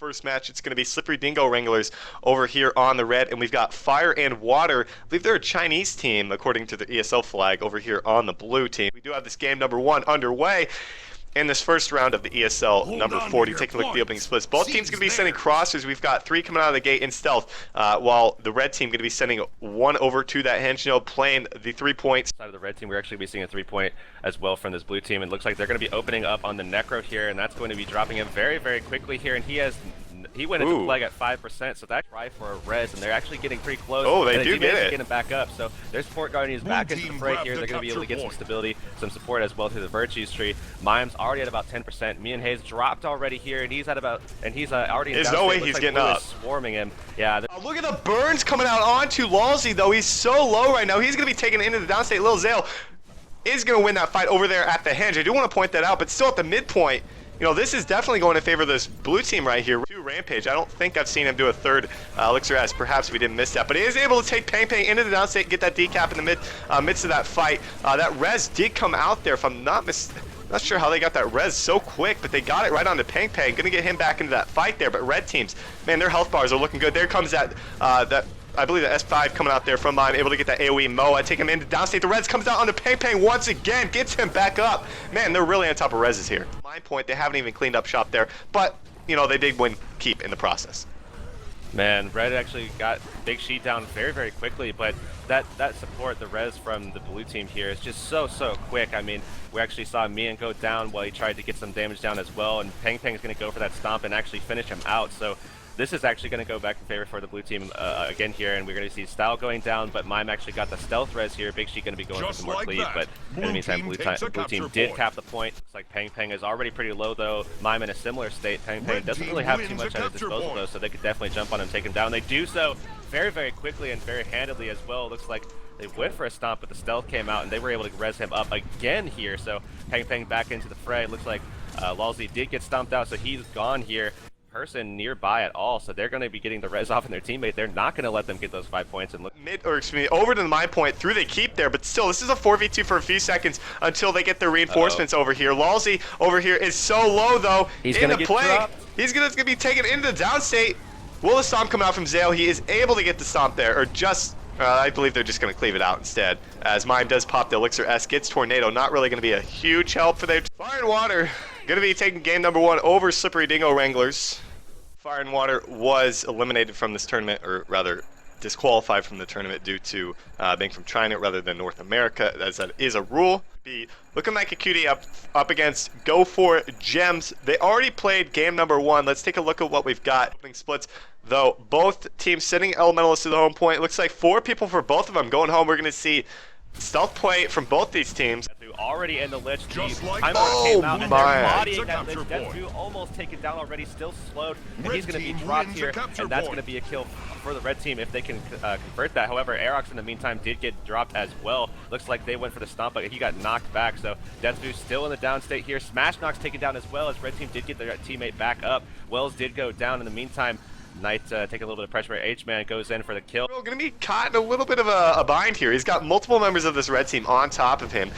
First match, it's going to be Slippery Dingo Wranglers over here on the red, and we've got Fire and Water. I believe they're a Chinese team, according to the ESL flag, over here on the blue team. We do have this game number 1 underway in this first round of the ESL number 40. Taking a look at the opening splits. Both teams going to be sending crossers. We've got 3 coming out of the gate in stealth, while the red team going to be sending 1 over to that hinge node, playing the 3 points. Side of the red team, we're actually going to be seeing a 3-point as well from this blue team. It looks like they're going to be opening up on the Necro here, and that's going to be dropping him very, very quickly here, and he went into flag at 5%, so that's right for a res, and they're actually getting pretty close. Oh, they do get it. Getting back up, so their support guardians back into the fray here. They're going to be able to get some stability, some support as well through the Virtues tree. Mime's already at about 10%. Me and Hayes dropped already here, and he's at about, already in There's no way he's getting up. Swarming him. Yeah. Look at the burns coming out onto Lalzi, though. He's so low right now. He's going to be taken into the downstate. Lil Zale is going to win that fight over there at the hinge. I do want to point that out, but still at the midpoint, you know, this is definitely going in favor of this blue team right here. Rampage. I don't think I've seen him do a third Elixir S. Perhaps we didn't miss that, but he is able to take Pang Pang into the downstate and get that decap in the midst of that fight. That res did come out there, if I'm not sure how they got that res so quick, but they got it right onto Pang Pang. Gonna get him back into that fight there, but red teams, man, their health bars are looking good. There comes that I believe the S5 coming out there from Mime, able to get that AoE Moa, take him into downstate. The Reds comes out onto Pang Pang once again, gets him back up. Man, they're really on top of Reses here. My point, they haven't even cleaned up shop there, but, you know, they did win keep in the process. Man, Red actually got Big Sheet down very, very quickly, but that support, the res from the blue team here is just so quick. I mean, we actually saw Mian go down while he tried to get some damage down as well, and Pang Pang is going to go for that stomp and actually finish him out. So this is actually going to go back in favor for the blue team again here, and we're going to see Style going down, but Mime actually got the stealth res here. Big Sheet going to be going for some more lead, but in the meantime, blue team did cap the point. Looks like Pang Pang is already pretty low, though. Mime in a similar state. Pang Pang doesn't really have too much at his disposal, though, so they could definitely jump on him, take him down. They do so very, very quickly and very handedly as well. Looks like they went for a stomp, but the stealth came out, and they were able to res him up again here. So Pang Pang back into the fray. Looks like Lalzi did get stomped out, so he's gone here. Person nearby at all, so they're going to be getting the res off in their teammate. They're not going to let them get those 5 points and look over to the mine point through they keep there, but still this is a 4v2 for a few seconds until they get their reinforcements over here. Lalzi over here is so low though. He's going to get dropped. He's going to be taken into the downstate. Will the stomp come out from Zale? He is able to get the stomp there, or just I believe they're just going to cleave it out instead, as Mime does pop the Elixir S, gets Tornado. Not really going to be a huge help for them. Fire and Water going to be taking game number 1 over Slippery Dingo Wranglers. Fire and Water was eliminated from this tournament, or rather disqualified from the tournament due to being from China rather than North America, as that is a rule. Be Lookin like a cutie up against Go4 Gems. They already played game number 1. Let's take a look at what we've got. Opening splits, though, both teams sending Elementalists to the home point. Looks like 4 people for both of them going home. We're going to see stealth play from both these teams. Already in the Lich. Just like came out, and they're bodying that Lich. Death almost taken down already, still slowed, and he's going to be dropped here, and that's going to be a kill for the red team if they can convert that. However, Aerox in the meantime did get dropped as well. Looks like they went for the stomp, but he got knocked back, so Deathview still in the downstate here. Smash Knock's taken down as well, as red team did get their teammate back up. Wells did go down in the meantime. Knight take a little bit of pressure. H-Man goes in for the kill. We're going to be caught in a little bit of a bind here. He's got multiple members of this red team on top of him.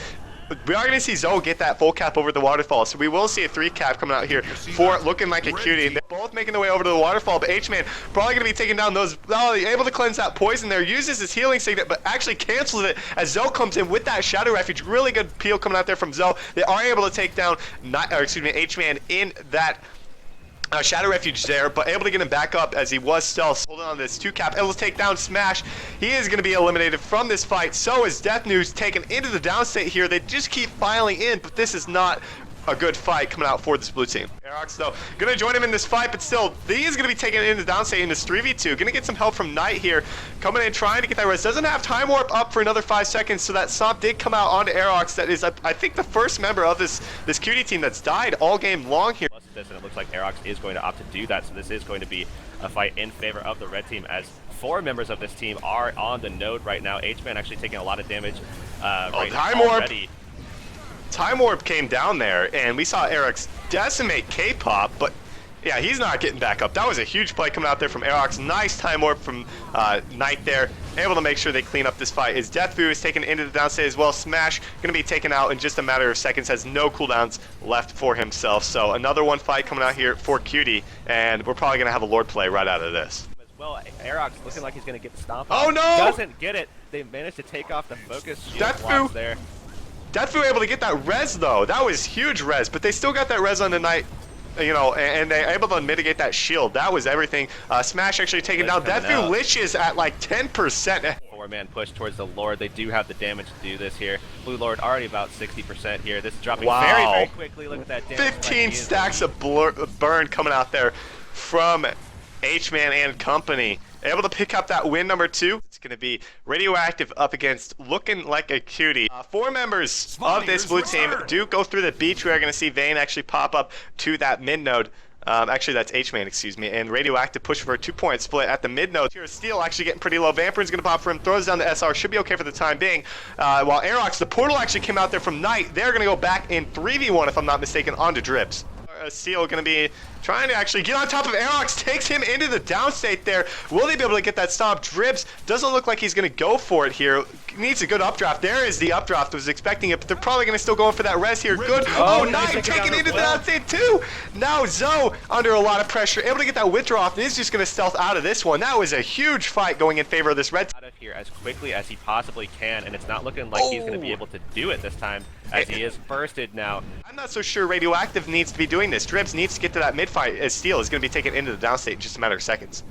We are going to see Zoe get that full cap over the waterfall, so we will see a 3 cap coming out here for Looking like a cutie. They're both making their way over to the waterfall, but H-Man probably going to be taking down those. Oh, able to cleanse that poison there, uses his healing signet, but actually cancels it as Zoe comes in with that Shadow Refuge. Really good peel coming out there from Zoe. They are able to take down, H-Man in that Shadow Refuge there, but able to get him back up as he was stealth. Holding on to this 2 cap, able to take down Smash. He is going to be eliminated from this fight. So is Death News taken into the downstate here. They just keep filing in, but this is not a good fight coming out for this blue team. Aerox, though, going to join him in this fight, but still, he is going to be taken into the downstate in this 3v2. Going to get some help from Knight here, coming in, trying to get that res. Doesn't have Time Warp up for another 5 seconds, so that Stomp did come out onto Aerox. That is, I think, the first member of this cutie team that's died all game long here. And it looks like Aerox is going to opt to do that, so this is going to be a fight in favor of the red team, as 4 members of this team are on the node right now. H-Man actually taking a lot of damage right Time now Warp. already. Time Warp came down there, and we saw Aerox decimate K-Pop, but yeah, he's not getting back up. That was a huge play coming out there from Aerox. Nice Time Warp from Knight there. able to make sure they clean up this fight. Is Deathfu is taken into the downstate as well. Smash going to be taken out in just a matter of seconds, has no cooldowns left for himself. So another one fight coming out here for Cutie, and we're probably going to have a Lord play right out of this. Well, Aerox looking like he's going to get the stomp off. Oh no! Doesn't get it. They managed to take off the focus shield blocks there. Deathfu able to get that res though. That was huge res, but they still got that res on the Knight, you know, and they're able to mitigate that shield. That was everything. Smash actually taken down. Deathfu Lich is at like 10%. Four-man push towards the Lord. They do have the damage to do this here. Blue Lord already about 60% here. This is dropping very, very quickly. Look at that damage. 15 stacks of burn coming out there from H-Man and company. Able to pick up that win number 2. It's going to be Radioactive up against Looking Like a Cutie. 4 members of this blue team do go through the beach. We are going to see Vayne actually pop up to that mid node. Actually, that's H-Man, excuse me. And Radioactive push for a 2-point split at the mid node. Here, Steel actually getting pretty low. Vampirin's going to pop for him. Throws down the SR. Should be okay for the time being. While Aerox, the portal actually came out there from Knight. They're going to go back in 3v1, if I'm not mistaken, onto Dribs. Steel going to be trying to actually get on top of Aerox, takes him into the downstate there. Will they be able to get that stomp? Dribs doesn't look like he's going to go for it here. Needs a good updraft. There is the updraft. I was expecting it, but they're probably going to still going for that res here. Good. Oh, Knight taking into the downstate too. Now Zoe under a lot of pressure, able to get that withdraw off, and is just going to stealth out of this one. That was a huge fight going in favor of this red. Out of here as quickly as he possibly can, and it's not looking like he's going to be able to do it this time, as he is bursted now. I'm not so sure Radioactive needs to be doing this. Dribs needs to get to that mid fight as Steel is going to be taken into the downstate in just a matter of seconds.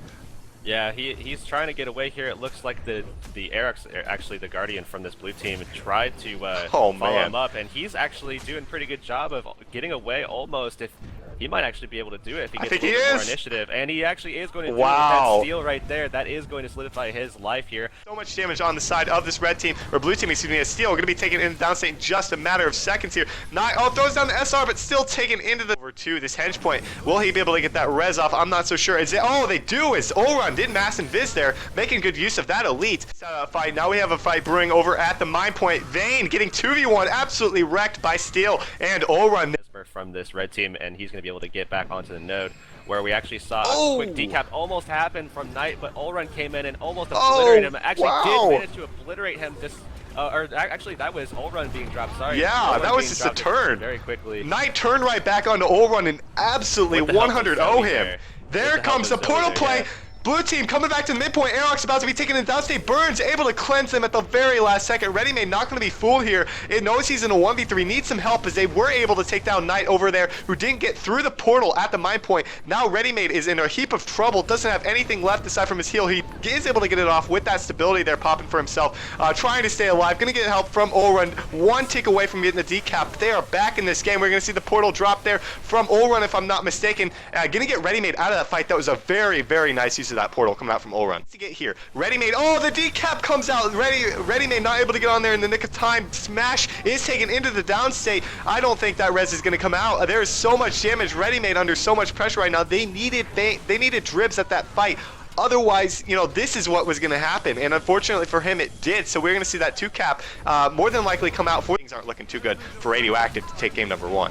Yeah, he's trying to get away here. It looks like the Aerox, actually the Guardian from this blue team, tried to follow him up, and he's actually doing a pretty good job of getting away almost. If he might actually be able to do it if he gets a little bit more initiative, and he actually is going to do it with that steal right there. That is going to solidify his life here. So much damage on the side of this red team, or blue team, excuse me, as Steel going to be taken into the downstate in just a matter of seconds here. Knight, throws down the SR, but still taken into the over to this henge point. Will he be able to get that res off? I'm not so sure. Is it? Oh, they do. Is Olrun did mass and Viz there, making good use of that elite fight. Now we have a fight brewing over at the mine point. Vayne getting 2v1, absolutely wrecked by Steel and Olrun. From this red team, and he's going to be able to get back onto the node, where we actually saw a quick decap almost happen from Knight, but Olrun came in and almost obliterated him. Actually did manage to obliterate him. Or actually, that was Olrun being dropped. Sorry. Yeah, that was just a turn. Very quickly. Knight turned right back onto Olrun and absolutely 100-0 him. There comes the portal play. Blue team coming back to the midpoint. Aerox about to be taken in downstate. Burns able to cleanse them at the very last second. Readymade not going to be fooled here. It knows he's in a 1v3. Needs some help as they were able to take down Knight over there, who didn't get through the portal at the mine point. Now Readymade is in a heap of trouble. Doesn't have anything left aside from his heal. He is able to get it off with that stability there, popping for himself. Trying to stay alive. Going to get help from Olrun. One tick away from getting the decap. They are back in this game. We're going to see the portal drop there from Olrun, if I'm not mistaken. Going to get Readymade out of that fight. That was a very, very nice use of that portal coming out from Olrun. To get here, Readymade. Oh, the decap comes out. Readymade not able to get on there in the nick of time. Smash is taken into the downstate. I don't think that res is going to come out. There is so much damage. Readymade under so much pressure right now. They needed Dribs at that fight. Otherwise, you know, this is what was going to happen, and unfortunately for him, it did. So we're going to see that 2-cap more than likely come out. Things aren't looking too good for Radioactive to take game number 1.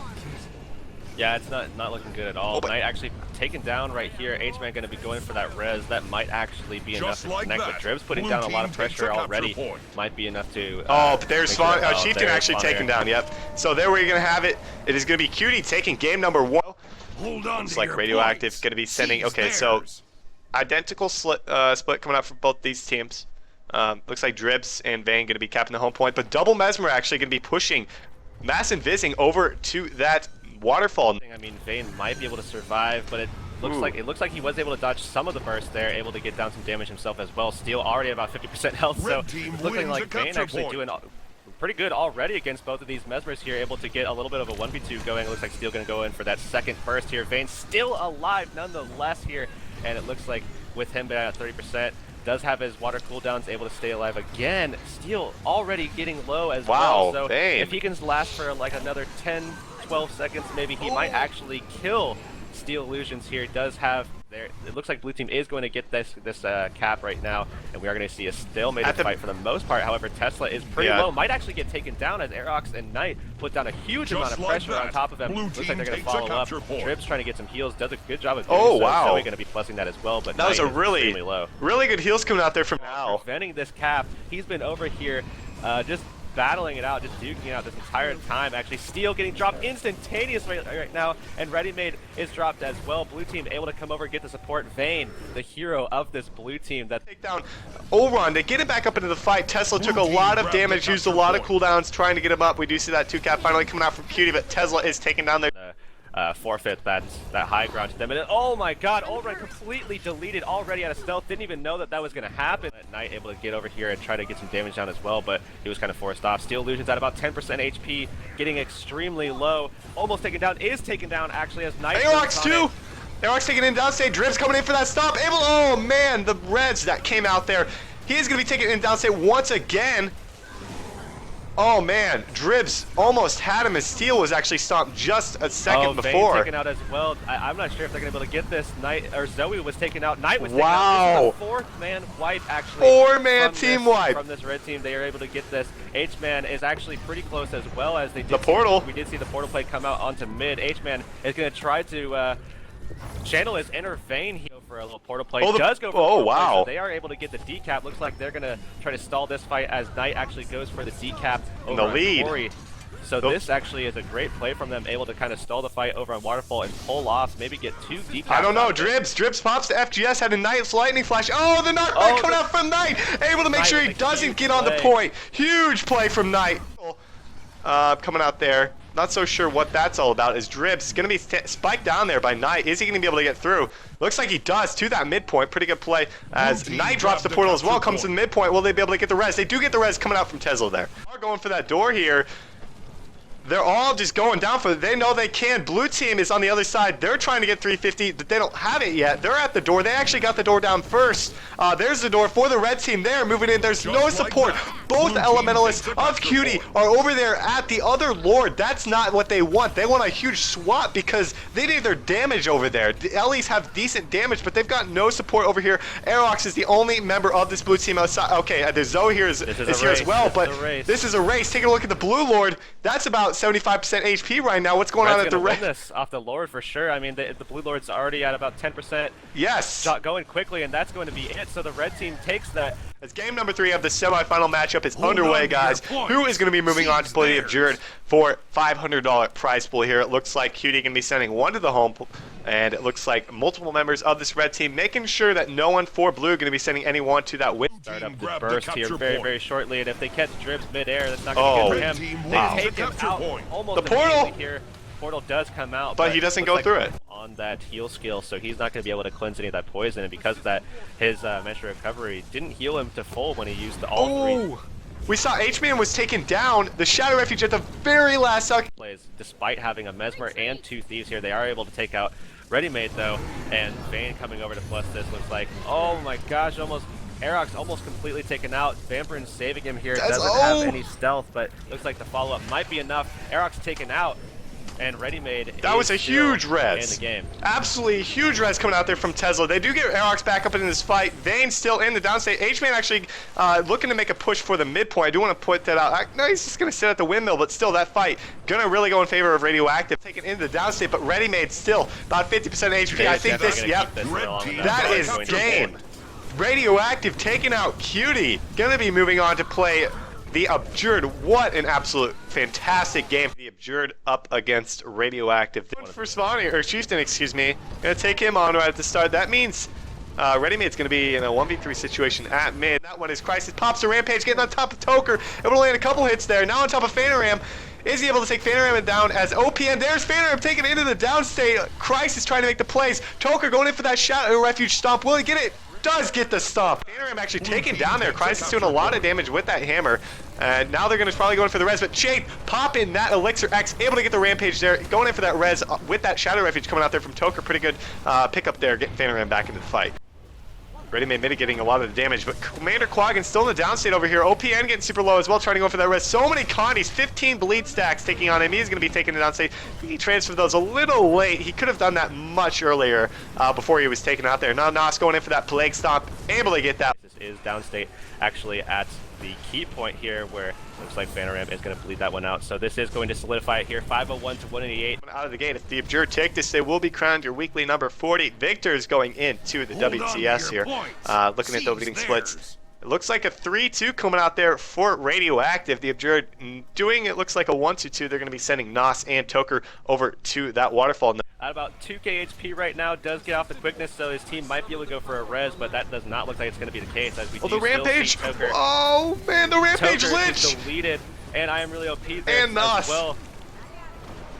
Yeah, it's not looking good at all. Knight actually taken down right here. H-Man going to be going for that res. That might actually be enough to connect with Dribs. Putting down a lot of pressure already might be enough to... but there's Chieftain actually taken down, yep. So there we're going to have it. It is going to be Cutie taking game number 1. Hold on. Looks like Radioactive going to be sending... Okay, so identical split coming out from both these teams. Looks like Dribs and Vayne going to be capping the home point, but Double Mesmer actually going to be pushing Mass and Vizing over to that waterfall. I mean, Vayne might be able to survive, but it looks like he was able to dodge some of the burst there, able to get down some damage himself as well. Steel already about 50% health, so looking like Vayne actually doing pretty good already against both of these Mesmers here, able to get a little bit of a 1v2 going. It looks like Steel going to go in for that second burst here. Vayne still alive nonetheless here, and it looks like with him at 30%, does have his water cooldowns, able to stay alive again. Steel already getting low as well, so Vayne. if he can last for like another 10-12 seconds, maybe he might actually kill Steel Illusions here does have there. It looks like blue team is going to get this cap right now, and we are going to see a stalemate fight for the most part. However, Tesla is pretty low, might actually get taken down as Aerox and Knight put down a huge amount of pressure on top of him. Looks like they're going to follow up. Drib's trying to get some heals, does a good job of doing so. Zoe going to be plussing that as well, but that was a really good heals coming out there from now. Preventing this cap, he's been over here just battling it out, just duking it out this entire time. Actually, Steel getting dropped instantaneously right now, and Ready Made is dropped as well. Blue team able to come over and get the support. Vayne, the hero of this blue team. That take down Oron to get it back up into the fight. Tesla took a lot of damage, used a lot of cooldowns trying to get him up. We do see that 2 cap finally coming out from Cutie, but Tesla is taking down their forfeit that high ground to them. And then, oh my god, Oron completely deleted already out of stealth. Didn't even know that was going to happen. Knight able to get over here and try to get some damage down as well, but he was kind of forced off. Steel Illusions at about 10% HP, getting extremely low. Almost taken down, is taken down actually as Knight. Aerox too! Aerox taking in downstate, Drib's coming in for that stop. Oh man, the Reds that came out there. He is going to be taken in downstate once again. Oh man, Dribs almost had him as Steel was actually stomped just a second before. Taken out as well. I'm not sure if they're going to be able to get this. Knight or Zoe was taken out. Knight was taken out. This is the 4th-man wipe actually. 4-man team wipe from this red team. They are able to get this. H-Man is actually pretty close as well as they did. The portal. We did see the portal play come out onto mid. H-Man is going to try to channel his inner Vayne here for a little portal play. Does go for wow. So they are able to get the decap. Looks like they're going to try to stall this fight as Knight actually goes for the decap over the lead. Corey. So this actually is a great play from them, able to kind of stall the fight over on Waterfall and pull off, maybe get 2 decaps. I don't know, Dribs pops to FGS, had a Knight's lightning flash. Oh, the knockback coming out from Knight, able to make sure he doesn't get on the point. Huge play from Knight. Coming out there. Not so sure what that's all about. Is Dribs going to be spiked down there by Knight? Is he going to be able to get through? Looks like he does to that midpoint. Pretty good play as Knight drops the portal as well. Comes to the midpoint. Will they be able to get the res? They do get the res coming out from Tesla there. They're going for that door here. They're all just going down for it. They know they can. Blue team is on the other side. They're trying to get 350, but they don't have it yet. They're at the door. They actually got the door down first. There's the door for the red team. They're moving in. There's no support. Both elementalists of Cutie are over there at the other Lord. That's not what they want. They want a huge swap because they need their damage over there. The Ellies have decent damage, but they've got no support over here. Aerox is the only member of this blue team outside. Okay, there's Zoe here is here as well, but this is a race. Taking a look at the blue Lord. That's about 75% HP right now. What's going on at the red? This off the Lord for sure. I mean, the blue Lord's already at about 10%. Yes. Going quickly, and that's going to be it. So the red team takes that. As game number 3 of the semifinal matchup is underway, guys. Who is going to be moving on to play the Abjured for $500 prize pool here? It looks like Cutie going to be sending 1 to the home pool, and it looks like multiple members of this red team making sure that no one for blue going to be sending anyone to that win. Start up the burst here very shortly, and if they catch Dribs midair, that's not going to be good for him. They take him out almost the portal here. Portal does come out, but he doesn't go through it on that heal skill, so he's not going to be able to cleanse any of that poison, and because of that, his measure of recovery didn't heal him to full when he used the all 3. We saw H-Man was taken down, the Shadow Refuge at the very last second. Despite having a Mesmer and 2 Thieves here, they are able to take out Ready Made though, and Vayne coming over to plus this looks like, oh my gosh, Aerox almost completely taken out. Vampirin saving him here, doesn't have any stealth, but looks like the follow-up might be enough. Aerox taken out. And Ready Made. That was a huge res. In the game. Absolutely huge res coming out there from Tesla. They do get Aerox back up in this fight. Vayne still in the downstate. H-Man actually looking to make a push for the midpoint. I do want to put that out. No, he's just going to sit at the windmill, but still that fight going to really go in favor of Radioactive. Taken into the downstate, but Ready Made still about 50% HP. I think this, yep, that is game. Radioactive taking out Cutie. Going to be moving on to play the Abjured. What an absolute fantastic game. The Abjured up against Radioactive. For Spawning, or Chieftain, excuse me. Gonna take him on right at the start. That means Ready Made's gonna be in a 1v3 situation at mid. That one is Crisis. Pops a Rampage, getting on top of Toker. Able to land a couple hits there. Now on top of Phantom. Is he able to take Phantom down as OPN? There's Phantom taking it into the downstate. Crisis trying to make the plays. Toker going in for that Shadow Refuge stomp. Will he get it? Does get the stop. Phantom actually taken down there. Crisis doing a lot of damage with that hammer. And now they're going to probably go in for the res, but Shade popping that Elixir X, able to get the Rampage there, going in for that res with that Shadow Refuge coming out there from Toker. Pretty good pickup there, getting Phantom back into the fight. Ready Made mitigating a lot of the damage, but Commander Quaggan still in the downstate over here. OPN getting super low as well, trying to go for that res. So many Connies, 15 bleed stacks taking on him. He's going to be taking the downstate. He transferred those a little late. He could have done that much earlier before he was taken out there. Now Nos going in for that plague stomp, able to get that. This is downstate actually at the key point here where looks like Phantom is going to bleed that one out. So this is going to solidify it here, 501 to 188. Out of the gate, if the Abjured take this, they will be crowned your weekly number 40 victors going into the WTS here. Looking at the leading splits. It looks like a 3-2 coming out there for Radioactive. The Abjured doing it looks like a 1-2-2. They're going to be sending Nos and Toker over to that waterfall. At about 2k HP right now, does get off the quickness, so his team might be able to go for a res, but that does not look like it's going to be the case. As we the Rampage! Toker. Oh man, the Rampage Toker Lich! is deleted, and I am really OP there and Nos. as well.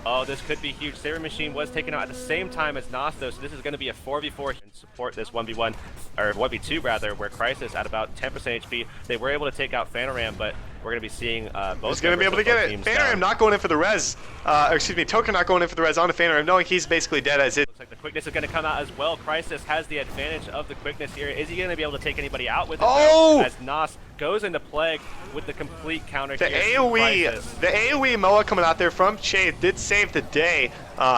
Oh, this could be huge. Saber Machine was taken out at the same time as Nos, though, so this is going to be a 4v4 and support this 1v1, or 1v2 rather, where Crisis at about 10% HP. They were able to take out Phantom, but we're going to be seeing both. He's going to be able to get it. Phantom not going in for the res, or excuse me, Toker not going in for the res on the Phantom, knowing he's basically dead as it. Looks like the quickness is going to come out as well. Crisis has the advantage of the quickness here. Is he going to be able to take anybody out with it? Oh! As Nos goes into Plague with the complete counter The here. AoE Moa coming out there from Shade did save the day,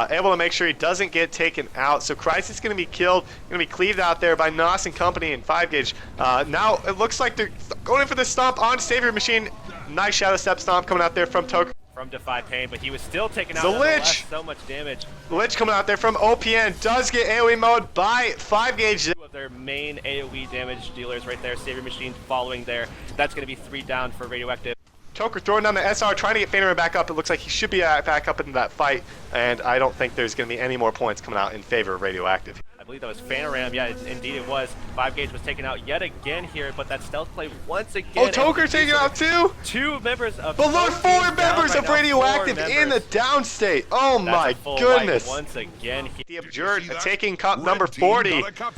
able to make sure he doesn't get taken out. So Crisis is going to be killed, going to be cleaved out there by Nos and company in 5 gauge. Now it looks like they're going in for the stomp on Savior Machine. Nice Shadow Step stomp coming out there from Toker. From Defy Pain, but he was still taken out. The Lich! So much damage. The Lich coming out there from OPN does get AoE mode by 5 gauge. Two of their main AoE damage dealers right there. Savior Machine following there. That's going to be 3 down for Radioactive. Toker throwing down the SR, trying to get Phantom back up. It looks like he should be back up in that fight, and I don't think there's going to be any more points coming out in favor of Radioactive. I believe that was Phantom. Yeah, indeed it was. 5 gauge was taken out yet again here, but that stealth play once again. Oh, Toker taken out too? 2 members of below 4 members of Radioactive in the downstate. Oh my goodness. Once again. The Abjured taking cup number 40.